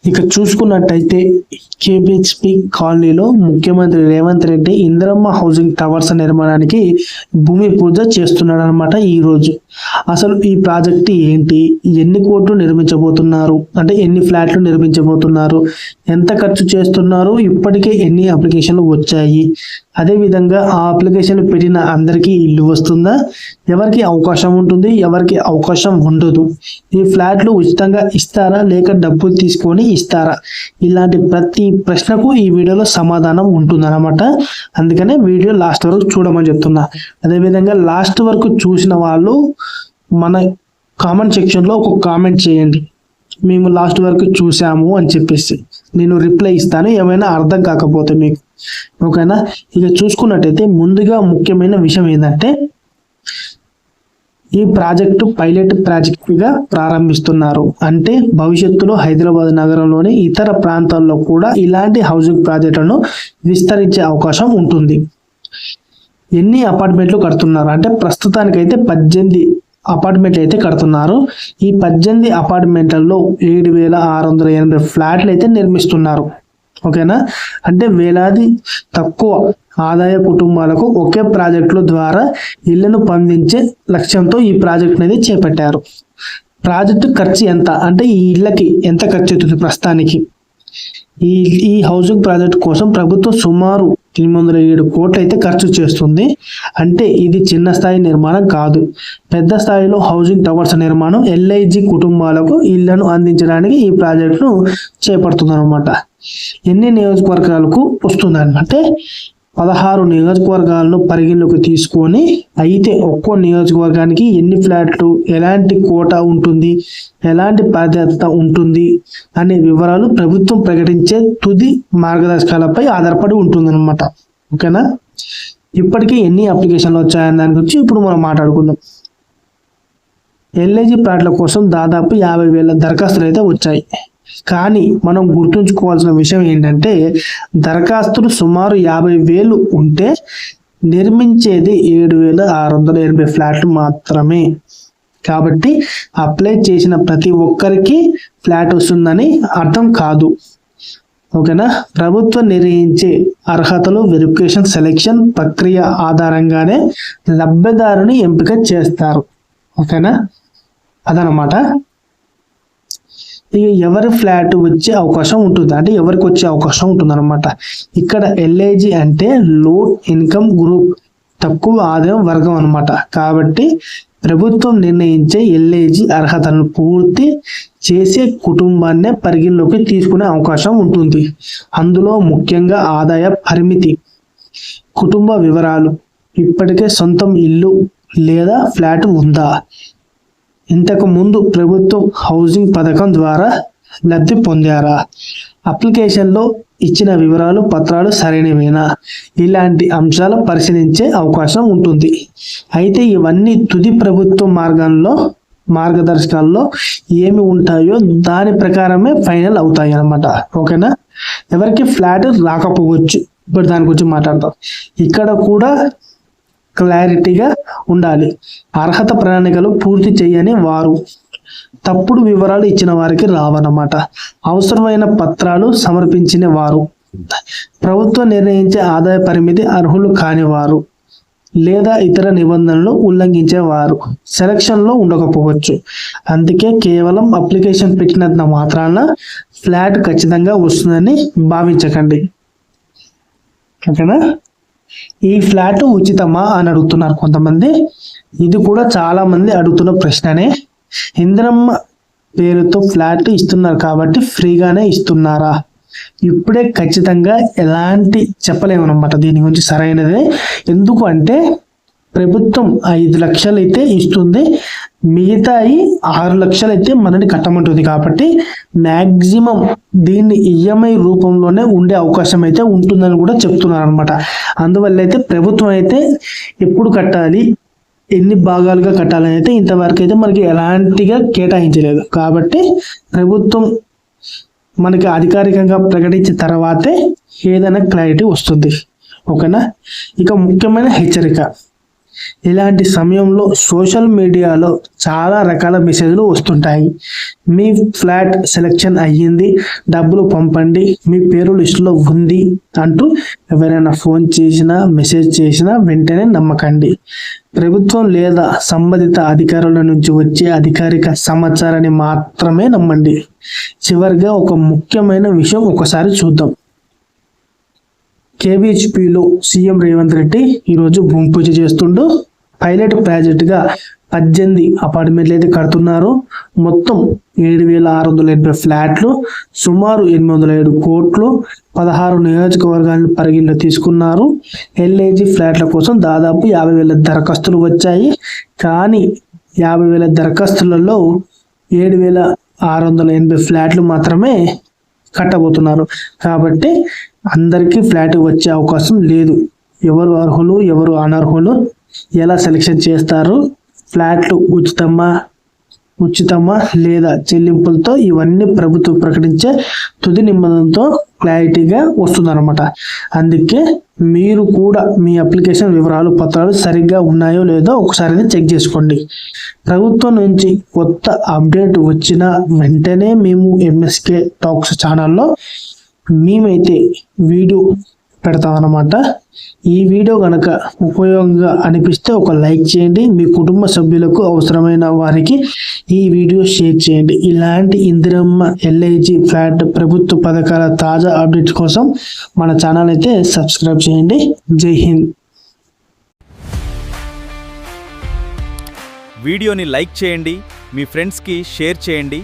ఇక చూసుకున్నట్టయితే కేబిహెచ్పి కాలనీలో ముఖ్యమంత్రి రేవంత్ రెడ్డి ఇందిరమ్మ హౌసింగ్ టవర్స్ నిర్మాణానికి భూమి పూజ చేస్తున్నాడు అనమాట ఈ రోజు. అసలు ఈ ప్రాజెక్ట్ ఏంటి, ఎన్ని కోట్లు నిర్మించబోతున్నారు, అంటే ఎన్ని ఫ్లాట్లు నిర్మించబోతున్నారు, ఎంత ఖర్చు చేస్తున్నారు, ఇప్పటికే ఎన్ని అప్లికేషన్లు వచ్చాయి, అదేవిధంగా ఆ అప్లికేషన్ పెట్టిన అందరికీ ఇల్లు వస్తుందా, ఎవరికి అవకాశం ఉంటుంది, ఎవరికి అవకాశం ఉండదు, ఈ ఫ్లాట్లు ఉచితంగా ఇస్తారా లేక డబ్బులు తీసుకొని ఇస్తారా, ఇలాంటి ప్రతి ప్రశ్నకు ఈ వీడియోలో సమాధానం ఉంటుందన్నమాట. అందుకనే వీడియో లాస్ట్ వరకు చూడమని చెప్తున్నా. అదేవిధంగా లాస్ట్ వరకు చూసిన వాళ్ళు మన కామెంట్ సెక్షన్లో ఒక కామెంట్ చేయండి, మేము లాస్ట్ వరకు చూసాము అని చెప్పేసి నేను రిప్లై ఇస్తాను ఏమైనా అర్థం కాకపోతే మీకు. ఓకేనా? ఇక చూసుకున్నట్టయితే ముందుగా ముఖ్యమైన విషయం ఏంటంటే ఈ ప్రాజెక్టు పైలట్ ప్రాజెక్టుగా ప్రారంభిస్తున్నారు. అంటే భవిష్యత్తులో హైదరాబాద్ నగరంలోని ఇతర ప్రాంతాల్లో కూడా ఇలాంటి హౌసింగ్ ప్రాజెక్టులను విస్తరించే అవకాశం ఉంటుంది. ఎన్ని అపార్ట్మెంట్లు కడుతున్నారు అంటే ప్రస్తుతానికైతే 18 అపార్ట్మెంట్లు అయితే కడుతున్నారు. ఈ 18 అపార్ట్మెంట్లలో 7,680 ఫ్లాట్లు అయితే నిర్మిస్తున్నారు. ఓకేనా? అంటే వేలాది తక్కువ ఆదాయ కుటుంబాలకు ఒకే ప్రాజెక్టుల ద్వారా ఇళ్లను పొందించే లక్ష్యంతో ఈ ప్రాజెక్ట్ అనేది చేపట్టారు. ప్రాజెక్టు ఖర్చు ఎంత అంటే ఈ ఇళ్లకి ఎంత ఖర్చు అవుతుంది ప్రస్తుతానికి, ఈ హౌసింగ్ ప్రాజెక్ట్ కోసం ప్రభుత్వం సుమారు 807 కోట్లు అయితే ఖర్చు చేస్తుంది. అంటే ఇది చిన్న స్థాయి నిర్మాణం కాదు, పెద్ద స్థాయిలో హౌసింగ్ టవర్స్ నిర్మాణం LIG కుటుంబాలకు ఇళ్లను అందించడానికి ఈ ప్రాజెక్టును చేపడుతుంది అనమాట. ఎన్ని నియోజకవర్గాలకు వస్తుందంటే 16 నియోజకవర్గాలను పరిగణలోకి తీసుకొని, అయితే ఒక్కో నియోజకవర్గానికి ఎన్ని ఫ్లాట్లు, ఎలాంటి కోటా ఉంటుంది, ఎలాంటి ప్రాధాన్యత ఉంటుంది అనే వివరాలు ప్రభుత్వం ప్రకటించే తుది మార్గదర్శకాలపై ఆధారపడి ఉంటుందన్నమాట. ఓకేనా? ఇప్పటికీ ఎన్ని అప్లికేషన్లు వచ్చాయని దాని గురించి ఇప్పుడు మనం మాట్లాడుకుందాం. LIG ప్లాట్ల కోసం దాదాపు 50,000 దరఖాస్తులు అయితే వచ్చాయి. కానీ మనం గుర్తుంచుకోవాల్సిన విషయం ఏంటంటే దరఖాస్తులు సుమారు 50,000 ఉంటే నిర్మించేది 7,680 ఫ్లాట్లు మాత్రమే. కాబట్టి అప్లై చేసిన ప్రతి ఒక్కరికి ఫ్లాట్ వస్తుందని అర్థం కాదు. ఓకేనా? ప్రభుత్వం నిర్ణయించే అర్హతలు వెరిఫికేషన్ సెలెక్షన్ ప్రక్రియ ఆధారంగానే లబ్ధిదారుని ఎంపిక చేస్తారు. ఓకేనా? అదనమాట. ఇక ఎవరి ఫ్లాట్ వచ్చే అవకాశం ఉంటుంది అంటే ఎవరికి వచ్చే అవకాశం ఉంటుంది అనమాట. ఇక్కడ LIG అంటే లో ఇన్కమ్ గ్రూప్, తక్కువ ఆదాయం వర్గం అనమాట. కాబట్టి ప్రభుత్వం నిర్ణయించే LIG అర్హతలను పూర్తి చేసే కుటుంబాన్నే పరిగణలోకి తీసుకునే అవకాశం ఉంటుంది. అందులో ముఖ్యంగా ఆదాయ పరిమితి, కుటుంబ వివరాలు, ఇప్పటికే సొంతం ఇల్లు లేదా ఫ్లాట్ ఉందా, ఇంతకు ముందు ప్రభుత్వం హౌసింగ్ పథకం ద్వారా లబ్ధి పొందారా, అప్లికేషన్లో ఇచ్చిన వివరాలు పత్రాలు సరైనవేనా, ఇలాంటి అంశాలు పరిశీలించే అవకాశం ఉంటుంది. అయితే ఇవన్నీ తుది ప్రభుత్వ మార్గదర్శకాల్లో ఏమి ఉంటాయో దాని ప్రకారమే ఫైనల్ అవుతాయి అన్నమాట. ఓకేనా? ఎవరికి ఫ్లాట్ రాకపోవచ్చు, ఇప్పుడు దాని గురించి మాట్లాడతాం. ఇక్కడ కూడా క్లారిటీగా ఉండాలి. అర్హత ప్రణాళికలు పూర్తి చేయని వారు, తప్పుడు వివరాలు ఇచ్చిన వారికి రావన్నమాట. అవసరమైన పత్రాలు సమర్పించిన వారు, ప్రభుత్వం నిర్ణయించే ఆదాయ పరిమితి అర్హులు కాని వారు లేదా ఇతర నిబంధనలు ఉల్లంఘించేవారు సెలక్షన్లో ఉండకపోవచ్చు. అందుకే కేవలం అప్లికేషన్ పెట్టినంత మాత్రాన ఫ్లాట్ ఖచ్చితంగా వస్తుందని భావించకండి. ఓకేనా? ఈ ఫ్లాట్ ఉచితమా అని అడుగుతున్నారు కొంతమంది. ఇది కూడా చాలా మంది అడుగుతున్న ప్రశ్ననే. ఇందిరమ్మ పేరుతో ఫ్లాట్ ఇస్తున్నారు కాబట్టి ఫ్రీగానే ఇస్తున్నారా? ఇప్పుడే ఖచ్చితంగా ఎలాంటి చెప్పలేమన్నమాట దీని గురించి సరైనదే. ఎందుకు అంటే ప్రభుత్వం 5 లక్షలు అయితే ఇస్తుంది, మిగతా 6 లక్షలు అయితే మనని కట్టమంటుంది. కాబట్టి మ్యాక్సిమం దీన్ని EMI రూపంలోనే ఉండే అవకాశం అయితే ఉంటుందని కూడా చెప్తున్నారు అనమాట. అందువల్ల అయితే ప్రభుత్వం అయితే ఎప్పుడు కట్టాలి, ఎన్ని భాగాలుగా కట్టాలని అయితే ఇంతవరకు అయితే మనకి ఎలాంటిగా కేటాయించలేదు. కాబట్టి ప్రభుత్వం మనకి అధికారికంగా ప్రకటించిన తర్వాతే ఏదైనా క్లారిటీ వస్తుంది. ఓకేనా? ఇక ముఖ్యమైన హెచ్చరిక, ఇలాంటి సమయంలో సోషల్ మీడియాలో చాలా రకాల మెసేజ్లు వస్తుంటాయి. మీ ఫ్లాట్ సెలెక్షన్ అయ్యింది, డబ్బులు పంపండి, మీ పేరు లిస్టులో ఉంది అంటూ ఎవరైనా ఫోన్ చేసినా మెసేజ్ చేసినా వెంటనే నమ్మకండి. ప్రభుత్వం లేదా సంబంధిత అధికారుల నుంచి వచ్చే అధికారిక సమాచారాన్ని మాత్రమే నమ్మండి. చివరిగా ఒక ముఖ్యమైన విషయం ఒకసారి చూద్దాం. కేవీహెచ్పీలో సీఎం రేవంత్ రెడ్డి ఈరోజు భూమి పూజ చేస్తుండూ పైలట్ ప్రాజెక్టుగా 18 అపార్ట్మెంట్లు అయితే కడుతున్నారు. మొత్తం 7,680 ఫ్లాట్లు, సుమారు 807 కోట్లు, 16 నియోజకవర్గాలను పరిగణలో తీసుకున్నారు. ఎల్ఐజీ ఫ్లాట్ల కోసం దాదాపు 50,000 దరఖాస్తులు వచ్చాయి. కానీ 50,000 దరఖాస్తులలో 7,680 ఫ్లాట్లు మాత్రమే కట్టబోతున్నారు. కాబట్టి అందరికీ ఫ్లాట్ వచ్చే అవకాశం లేదు. ఎవరు అర్హులు, ఎవరు అనర్హులు, ఎలా సెలెక్షన్ చేస్తారు, ఫ్లాట్లు ఉచితమా లేదా చెల్లింపులతో, ఇవన్నీ ప్రభుత్వం ప్రకటించే తుది నిబంధనతో క్లారిటీగా వస్తుందన్నమాట. అందుకే మీరు కూడా మీ అప్లికేషన్ వివరాలు, పత్రాలు సరిగ్గా ఉన్నాయో లేదో ఒకసారి చెక్ చేసుకోండి. ప్రభుత్వం నుంచి కొత్త అప్డేట్ వచ్చిన వెంటనే మేము ఎంఎస్కే టాక్స్ ఛానల్లో మేమైతే వీడియో పెడతామన్నమాట. ఈ వీడియో కనుక ఉపయోగంగా అనిపిస్తే ఒక లైక్ చేయండి. మీ కుటుంబ సభ్యులకు, అవసరమైన వారికి ఈ వీడియో షేర్ చేయండి. ఇలాంటి ఇందిరమ్మ, ఎల్ఐజీ, ఫ్లాట్, ప్రభుత్వ పథకాల తాజా అప్డేట్స్ కోసం మన ఛానల్ అయితే సబ్స్క్రైబ్ చేయండి. జై హింద్. వీడియోని లైక్ చేయండి, మీ ఫ్రెండ్స్కి షేర్ చేయండి,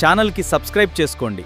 ఛానల్కి సబ్స్క్రైబ్ చేసుకోండి.